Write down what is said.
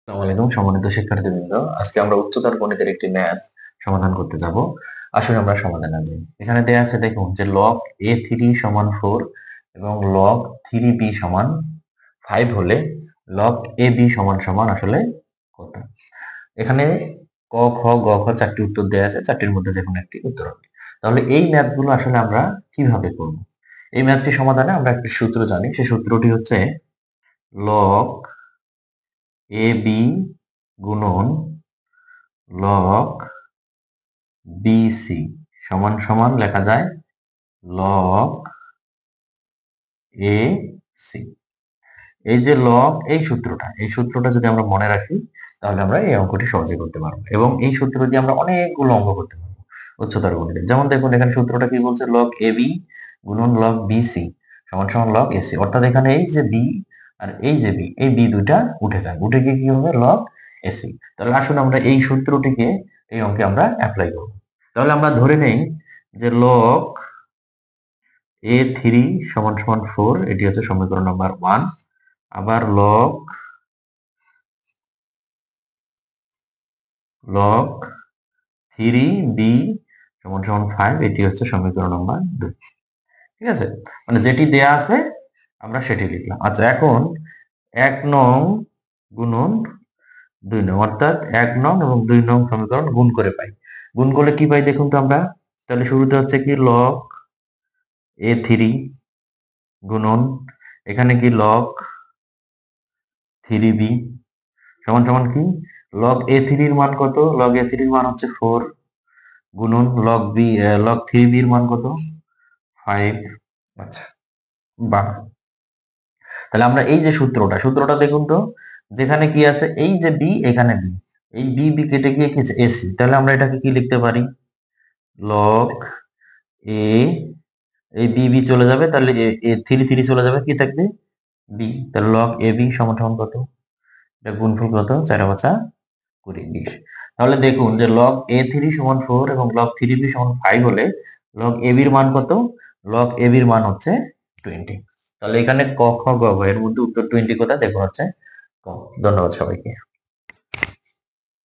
আসসালামু আলাইকুম সম্মানিত শিক্ষার্থীবৃন্দ। আজকে আমরা উচ্চতর গণিতের একটি ম্যাথ সমাধান করতে যাব। আসলে আমরা সমাধানে যাই। এখানে দেয়া আছে, দেখুন যে log a3 সমান 4 এবং log 3b সমান 5 হলে log ab সমান সমান আসলে কত? এখানে ক, খ, গ, ঘ চারটি উত্তর দেয়া আছে, চারটির মধ্যে যেকোনো একটি উত্তর হবে। তাহলে এই ম্যাথগুলো আসলে আমরা কিভাবে করব? এই ম্যাথটি সমাধানে আমরা একটি সূত্র জানি, সেই সূত্রটি হচ্ছে log ab গুণন log BC সমান সমান লেখা যায় log AC। এই যে log এই সূত্রটা যদি আমরা মনে রাখি তাহলে আমরা এই অঙ্কটি সহজে করতে পারবো এবং এই সূত্র দিয়ে আমরা অনেকগুলো অঙ্ক করতে পারবো উচ্চতর গণিতে। যেমন দেখুন এখানে সূত্রটা কি বলছে, log AB গুণন log BC সমান সমান log AC, অর্থাৎ এখানে এই যে B আর এই যে B, এই B দুইটা উঠে যায়, উঠে গিয়ে কি হবে log AC। তাহলে আসুন আমরা এই সূত্রটিকে এই অঙ্কে আমরা অ্যাপ্লাই করব। তাহলে আমরা ধরে নেই যে log a3 সমান সমান 4, এটি হচ্ছে সমীকরণ নাম্বার 1। আবার log 3b সমান সমান 5, এটি হচ্ছে সমীকরণ নাম্বার 2। ঠিক আছে, মানে যেটি দেয়া আছে আমরা সেটি লিখলাম। আচ্ছা, এখন 1 নং গুণন 2 নং, অর্থাৎ 1 নং এবং 2 নং সমীকরণ গুণ করে পাই। গুণ করলে কি পাই দেখুন তো আমরা। তাহলে শুরুতে হচ্ছে কি log a3 গুণন এখানে কি log 3b সমান সমান কি log a3 এর মান কত, log a3 এর মান হচ্ছে 4 গুণন log 3b এর মান কত 5। আচ্ছা, 12। তাহলে আমরা এই যে সূত্রটা দেখুন তো, যেখানে কি আছে এই যে b, এখানে b, এই b কেটে গিয়ে কি আছে ac, তাহলে আমরা এটাকে কি লিখতে পারি log a, এই b চলে যাবে, তাহলে a 3 চলে যাবে, কি থাকবে b, তাহলে log ab সমান সমান কত, এটা গুণফল কত 4 5 20 20। তাহলে দেখুন যে log a3 সমান 4 এবং log 3b সমান 5 হলে log ab এর মান কত, log ab এর মান হচ্ছে 20। তাহলে এখানে ক, খ, গ, ঘ এর মধ্যে উত্তর 20 কোথায় দেখুন হচ্ছে ক। ধন্যবাদ সবাইকে।